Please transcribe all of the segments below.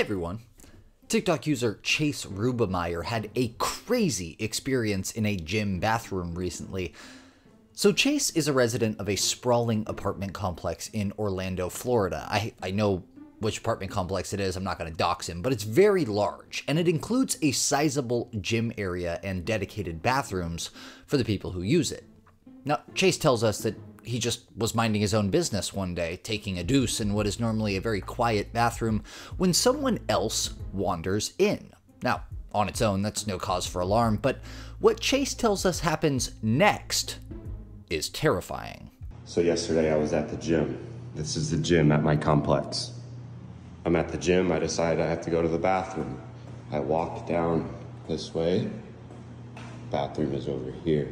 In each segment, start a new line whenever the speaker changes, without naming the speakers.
everyone. TikTok user Chase Rubemeyer had a crazy experience in a gym bathroom recently. So Chase is a resident of a sprawling apartment complex in Orlando, Florida. I know which apartment complex it is, I'm not going to dox him, but it's very large, and it includes a sizable gym area and dedicated bathrooms for the people who use it. Now, Chase tells us that he just was minding his own business one day, taking a deuce in what is normally a very quiet bathroom, when someone else wanders in. Now, on its own, that's no cause for alarm, but what Chase tells us happens next is terrifying.
So yesterday I was at the gym. This is the gym at my complex. I'm at the gym, I decide I have to go to the bathroom. I walk down this way. Bathroom is over here.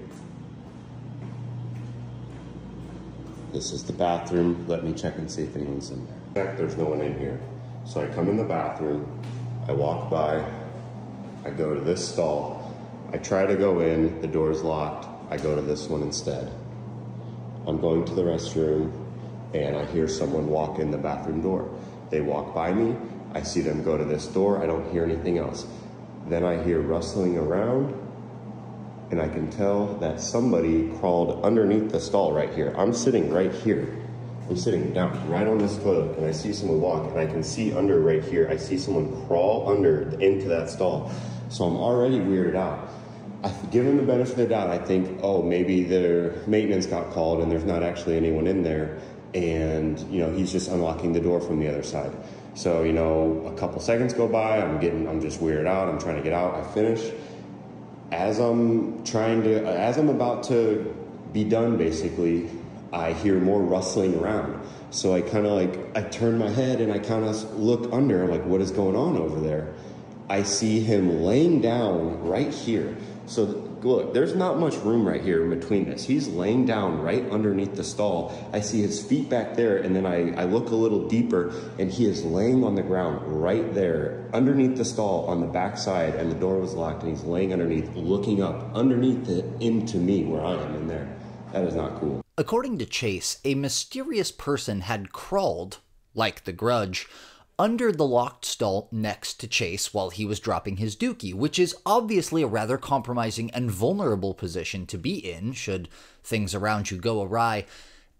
This is the bathroom. Let me check and see if anyone's in there. There's no one in here. So I come in the bathroom, I walk by, I go to this stall. I try to go in, the door's locked. I go to this one instead. I'm going to the restroom and I hear someone walk in the bathroom door. They walk by me, I see them go to this door, I don't hear anything else. Then I hear rustling around, and I can tell that somebody crawled underneath the stall right here. I'm sitting right here. I'm sitting down right on this toilet, and I see someone walk, and I can see under right here. I see someone crawl under into that stall. So I'm already weirded out. I've given the benefit of the doubt. I think, oh, maybe their maintenance got called and there's not actually anyone in there, and he's just unlocking the door from the other side. So a couple seconds go by. I'm just weirded out. I'm trying to get out. I finish. As I'm about to be done, basically, I hear more rustling around. So I turn my head and I kind of look under, like, what is going on over there? I see him laying down right here. So look, there's not much room right here in between this. He's laying down right underneath the stall. I see his feet back there, and then I look a little deeper, and he is laying on the ground right there underneath the stall on the back side, and the door was locked, and he's laying underneath, looking up underneath it into me where I am in there. That is not cool.
According to Chase, a mysterious person had crawled, like the Grudge, under the locked stall next to Chase while he was dropping his dookie, which is obviously a rather compromising and vulnerable position to be in should things around you go awry.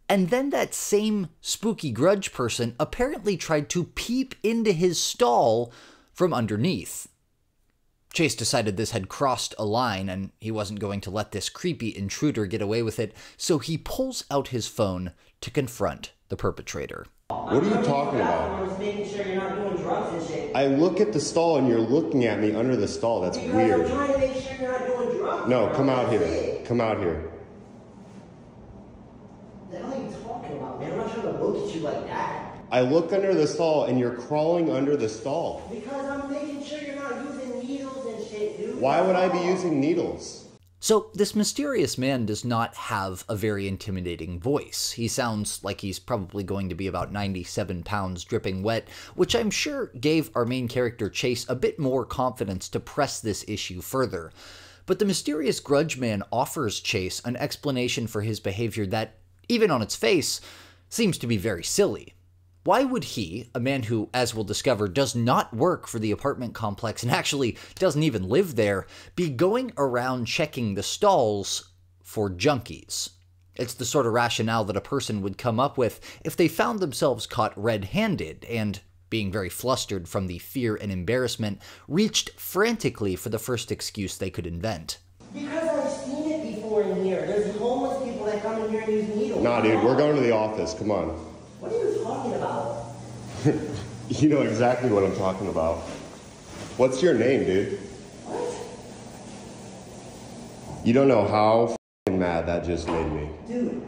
And then that same spooky Grudge person apparently tried to peep into his stall from underneath. Chase decided this had crossed a line and he wasn't going to let this creepy intruder get away with it, so he pulls out his phone to confront the perpetrator.
What are you talking about?
I was making sure you're not doing drugs and shit.
I look at the stall and you're looking at me under the stall. That's weird.
I'm trying to make sure you're not doing drugs.
No, come out here. Come out here.
What the hell are you talking about, man? I'm not trying to look at you like that.
I look under the stall and you're crawling under the stall.
Because I'm making sure you're not using needles and shit, dude.
Why would I be using needles?
So, this mysterious man does not have a very intimidating voice. He sounds like he's probably going to be about 97 pounds dripping wet, which I'm sure gave our main character Chase a bit more confidence to press this issue further. But the mysterious Grudge man offers Chase an explanation for his behavior that, even on its face, seems to be very silly. Why would he, a man who, as we'll discover, does not work for the apartment complex and actually doesn't even live there, be going around checking the stalls for junkies? It's the sort of rationale that a person would come up with if they found themselves caught red-handed and, being very flustered from the fear and embarrassment, reached frantically for the first excuse they could invent.
Because I've seen it before in here. There's homeless people that come in here and use needles.
Nah, dude, we're going to the office. Come on.
What are you talking about?
You know exactly what I'm talking about. What's your name, dude?
What?
You don't know how mad that just made me.
Dude,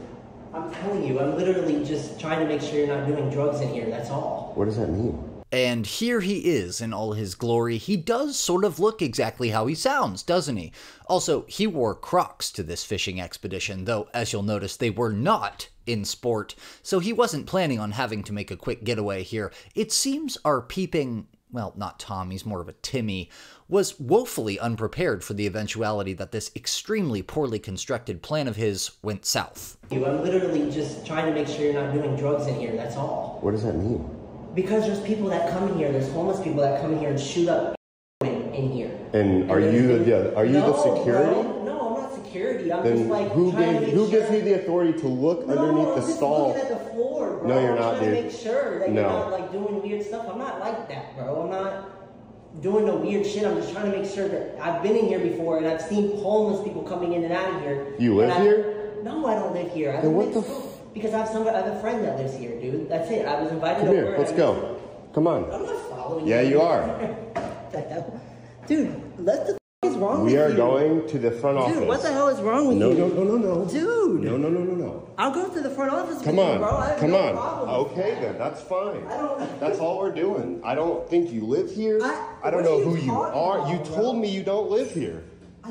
I'm telling you, I'm literally just trying to make sure you're not doing drugs in here, that's all.
What does that mean?
And here he is in all his glory. He does sort of look exactly how he sounds, doesn't he? Also, he wore Crocs to this fishing expedition, though, as you'll notice, they were not in sport, so he wasn't planning on having to make a quick getaway here. It seems our peeping, well, not Tom, he's more of a Timmy, was woefully unprepared for the eventuality that this extremely poorly constructed plan of his went south.
I'm literally just trying to make sure you're not doing drugs in here, that's all.
What does that mean?
Because there's people that come in here, there's homeless people that come in here and shoot up in here.
And are you the security?
Bro, no, I'm not security. I'm
then
just like
who gives you the authority to look underneath the stall?
I'm just looking at the floor, bro.
No, you're not, dude.
I'm trying to make sure that you're not like doing weird stuff. I'm not like that, bro. I'm not doing no weird shit. I'm just trying to make sure that I've been in here before and I've seen homeless people coming in and out of here.
You live here?
No, I don't live here.
Then what the
because I have a friend that lives here, dude. That's it. I was invited over.
Come here, let's go. Come on.
I'm not following you.
Yeah, you are.
What the hell? Dude, what the is wrong with you?
We are going to the front office.
Dude, what the hell is wrong with you?
No.
Dude.
No.
I'll go to the front office
Come
with
on.
you, bro. I have
Come
no
on.
problem.
Okay, then. That's fine.
I don't...
That's all we're doing. I don't think you live here. I don't know who you are. You told me you don't live here.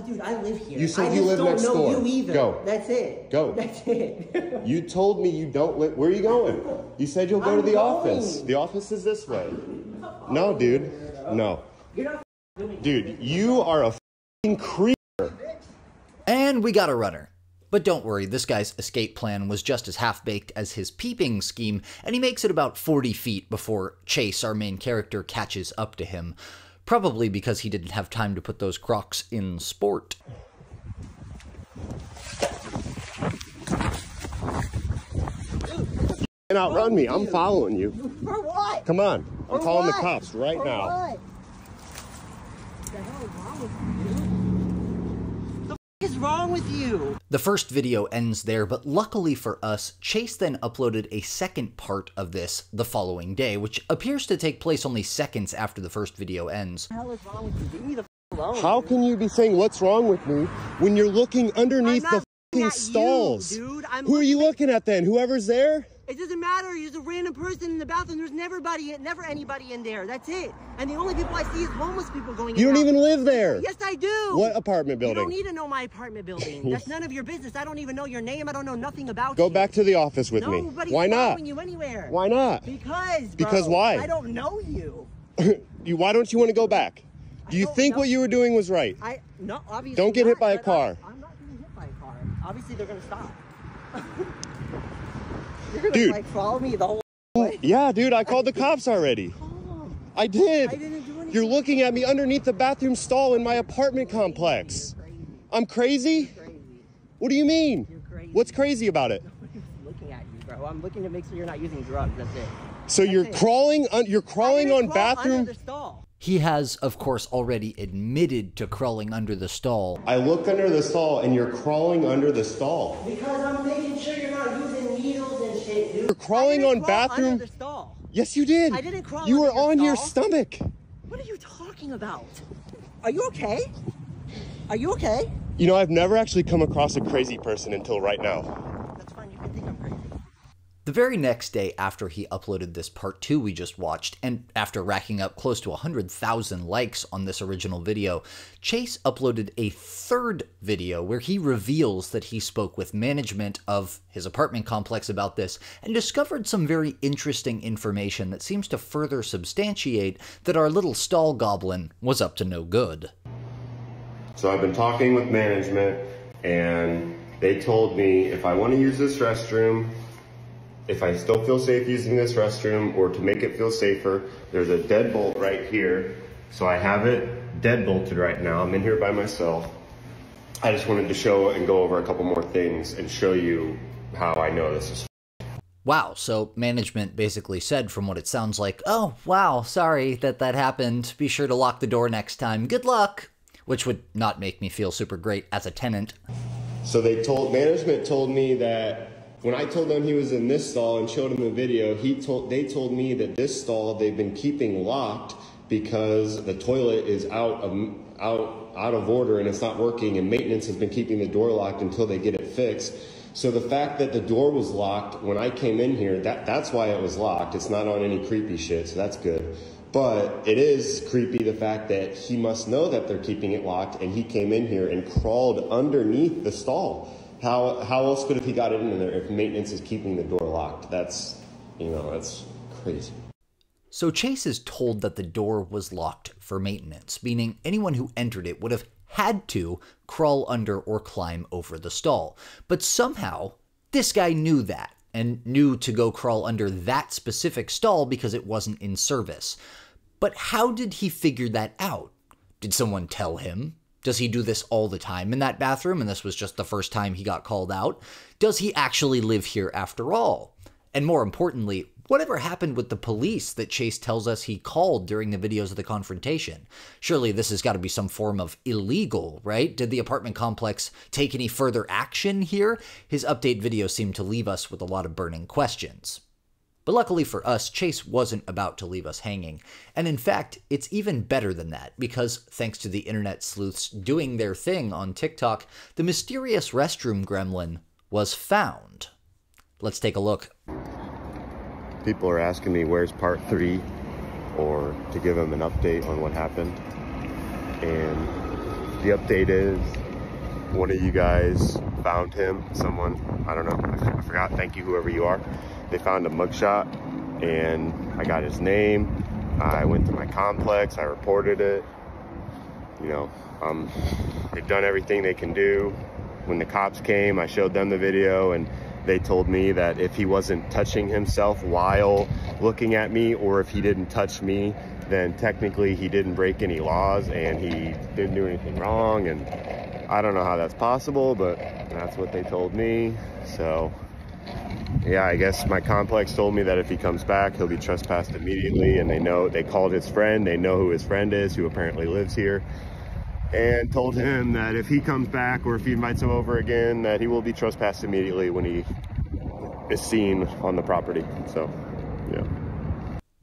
Dude, I live here.
You said you live next door.
I just don't know you either.
Go.
That's it.
Go.
That's it.
You told me you don't live... Where are you going? You said you'll go to the office. The office is this way. No, dude. No.
You're not doing it.
Dude, you are a f***ing creeper.
And we got a runner. But don't worry, this guy's escape plan was just as half-baked as his peeping scheme, and he makes it about 40 feet before Chase, our main character, catches up to him. Probably because he didn't have time to put those Crocs in sport.
You can't outrun me. I'm following you.
For what?
Come on. I'm calling the cops right
For
now.
What? The hell is wrong with you? The f is wrong with you?
The first video ends there, but luckily for us, Chase then uploaded a second part of this the following day, which appears to take place only seconds after the first video ends.
What the hell is wrong with you? Leave me the f alone.
How can you be saying what's wrong with me when you're looking underneath the f***ing stalls?
You, dude.
Who are you looking at then? Whoever's there?
It doesn't matter. There's a random person in the bathroom. There's never anybody in there. That's it. And the only people I see is homeless people going in.
You don't even live there.
Yes, I do.
What apartment building?
You don't need to know my apartment building. That's none of your business. I don't even know your name. I don't know nothing about you.
Go back to the office with me.
Nobody's
Why not?
following you anywhere.
Why not?
Because, bro,
Because why?
I don't know you.
Why don't you want to go back? Do you think what you were doing was right?
No, obviously
Don't get hit
not,
by a car.
I'm not getting hit by a car. Obviously, they're going to stop. You're gonna
Dude.
like follow me the whole way.
Yeah, dude, I called the cops already. I did.
I didn't do anything.
You're looking at me underneath the bathroom stall in my apartment complex.
You're crazy.
I'm crazy?
You're crazy.
What do you mean?
You're crazy.
What's crazy about it?
Nobody's looking at you, bro. I'm looking to make sure you're not using drugs. That's it.
So you're crawling on
Crawl
bathroom.
under the stall.
He has, of course, already admitted to crawling under the stall.
I looked under the stall and you're crawling under the stall.
Because I'm making sure you're not using needles and shit, dude.
You're crawling on bathroom.
Under the stall.
Yes, you did.
I didn't crawl
You were
under your
on your
stall.
stomach.
What are you talking about? Are you okay? Are you okay?
You know, I've never actually come across a crazy person until right now.
That's fine. You can think I'm crazy.
The very next day after he uploaded this part 2 we just watched, and after racking up close to 100,000 likes on this original video, Chase uploaded a third video where he reveals that he spoke with management of his apartment complex about this and discovered some very interesting information that seems to further substantiate that our little stall goblin was up to no good.
So I've been talking with management and they told me if I want to use this restroom, if I still feel safe using this restroom, or to make it feel safer, there's a deadbolt right here. So I have it deadbolted right now. I'm in here by myself. I just wanted to show and go over a couple more things and show you how I know this is.
Wow, so management basically said, from what it sounds like, oh, wow, sorry that happened. Be sure to lock the door next time. Good luck. Which would not make me feel super great as a tenant.
So management told me that when I told them he was in this stall and showed him the video, they told me that this stall they've been keeping locked because the toilet is out of order and it's not working, and maintenance has been keeping the door locked until they get it fixed. So the fact that the door was locked when I came in here, that's why it was locked. It's not on any creepy shit, so that's good. But it is creepy the fact that he must know that they're keeping it locked and he came in here and crawled underneath the stall. How else could he got it in there if maintenance is keeping the door locked? That's crazy.
So Chase is told that the door was locked for maintenance, meaning anyone who entered it would have had to crawl under or climb over the stall. But somehow, this guy knew that. and knew to go crawl under that specific stall because it wasn't in service. But how did he figure that out? Did someone tell him? Does he do this all the time in that bathroom and this was just the first time he got called out? Does he actually live here after all? And more importantly, whatever happened with the police that Chase tells us he called during the videos of the confrontation? Surely this has got to be some form of illegal, right? Did the apartment complex take any further action here? His update video seemed to leave us with a lot of burning questions. But luckily for us, Chase wasn't about to leave us hanging. And in fact, it's even better than that, because thanks to the internet sleuths doing their thing on TikTok, the mysterious restroom gremlin was found. Let's take a look.
People are asking me where's part 3, or to give them an update on what happened. And the update is one of you guys found him. Someone, I don't know, I forgot. Thank you, whoever you are. They found a mugshot and I got his name. I went to my complex, I reported it. You know, they've done everything they can do. When the cops came, I showed them the video and they told me that if he wasn't touching himself while looking at me, or if he didn't touch me, then technically he didn't break any laws and he didn't do anything wrong. And I don't know how that's possible, but that's what they told me. So yeah, I guess my complex told me that if he comes back, he'll be trespassed immediately. And they called his friend. They know who his friend is, who apparently lives here, and told him that if he comes back or if he invites him over again, that he will be trespassed immediately when he is seen on the property. So, yeah.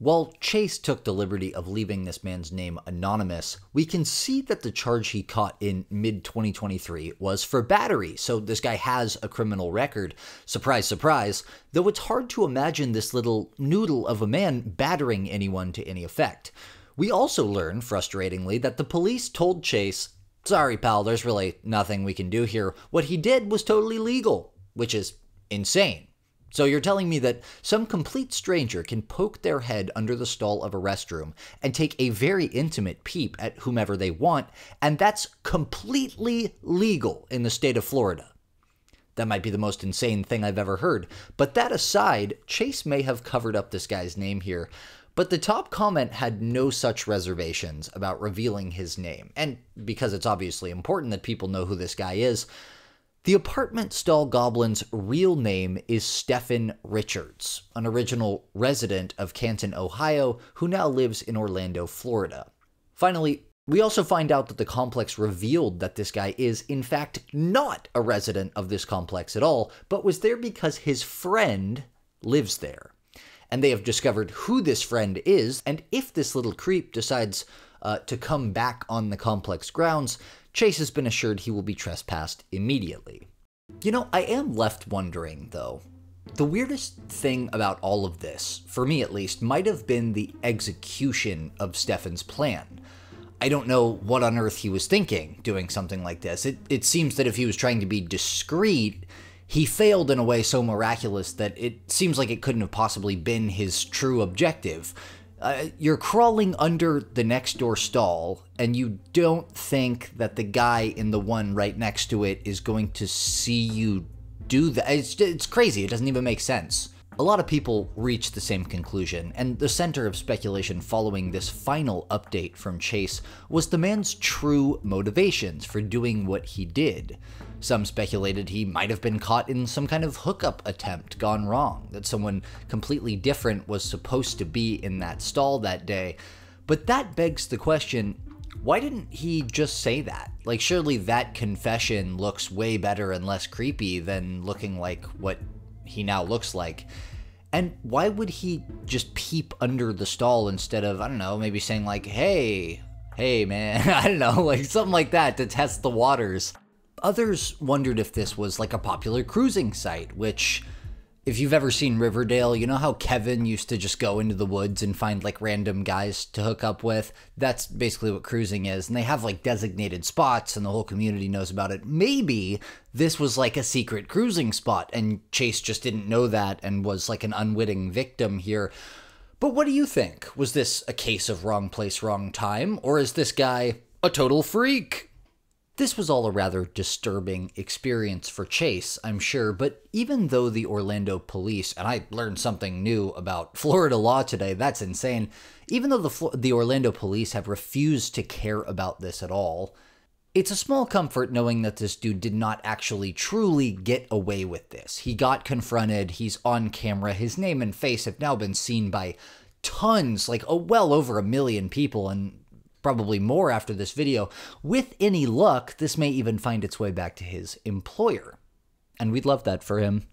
While Chase took the liberty of leaving this man's name anonymous, we can see that the charge he caught in mid-2023 was for battery, so this guy has a criminal record. Surprise, surprise, though it's hard to imagine this little noodle of a man battering anyone to any effect. We also learn, frustratingly, that the police told Chase, "Sorry, pal, there's really nothing we can do here. What he did was totally legal," which is insane. So you're telling me that some complete stranger can poke their head under the stall of a restroom and take a very intimate peep at whomever they want, and that's completely legal in the state of Florida? That might be the most insane thing I've ever heard. But that aside, Chase may have covered up this guy's name here, but the top comment had no such reservations about revealing his name. And because it's obviously important that people know who this guy is, the apartment stall goblin's real name is Stephen Richards, an original resident of Canton, Ohio, who now lives in Orlando, Florida. Finally, we also find out that the complex revealed that this guy is, in fact, not a resident of this complex at all, but was there because his friend lives there. And they have discovered who this friend is, and if this little creep decides to come back on the complex grounds, Chase has been assured he will be trespassed immediately. You know, I am left wondering, though. The weirdest thing about all of this, for me at least, might have been the execution of Stephen's plan. I don't know what on earth he was thinking doing something like this. It seems that if he was trying to be discreet, he failed in a way so miraculous that it seems like it couldn't have possibly been his true objective. You're crawling under the next door stall, and you don't think that the guy in the one right next to it is going to see you do that. It's crazy. It doesn't even make sense. A lot of people reach the same conclusion, and the center of speculation following this final update from Chase was the man's true motivations for doing what he did. Some speculated he might have been caught in some kind of hookup attempt gone wrong, that someone completely different was supposed to be in that stall that day. But that begs the question, why didn't he just say that? Like, surely that confession looks way better and less creepy than looking like what he now looks like. And why would he just peep under the stall instead of, I don't know, maybe saying like, hey man, I don't know, like something like that to test the waters. Others wondered if this was like a popular cruising site, which, if you've ever seen Riverdale, you know how Kevin used to just go into the woods and find like random guys to hook up with? That's basically what cruising is. And they have like designated spots and the whole community knows about it. Maybe this was like a secret cruising spot and Chase just didn't know that and was like an unwitting victim here. But what do you think? Was this a case of wrong place, wrong time? Or is this guy a total freak? This was all a rather disturbing experience for Chase, I'm sure, but even though the Orlando police, and I learned something new about Florida law today, that's insane, even though the Orlando police have refused to care about this at all, it's a small comfort knowing that this dude did not actually truly get away with this. He got confronted, he's on camera, his name and face have now been seen by tons, like well over 1 million people, and probably more after this video. With any luck, this may even find its way back to his employer. And we'd love that for him.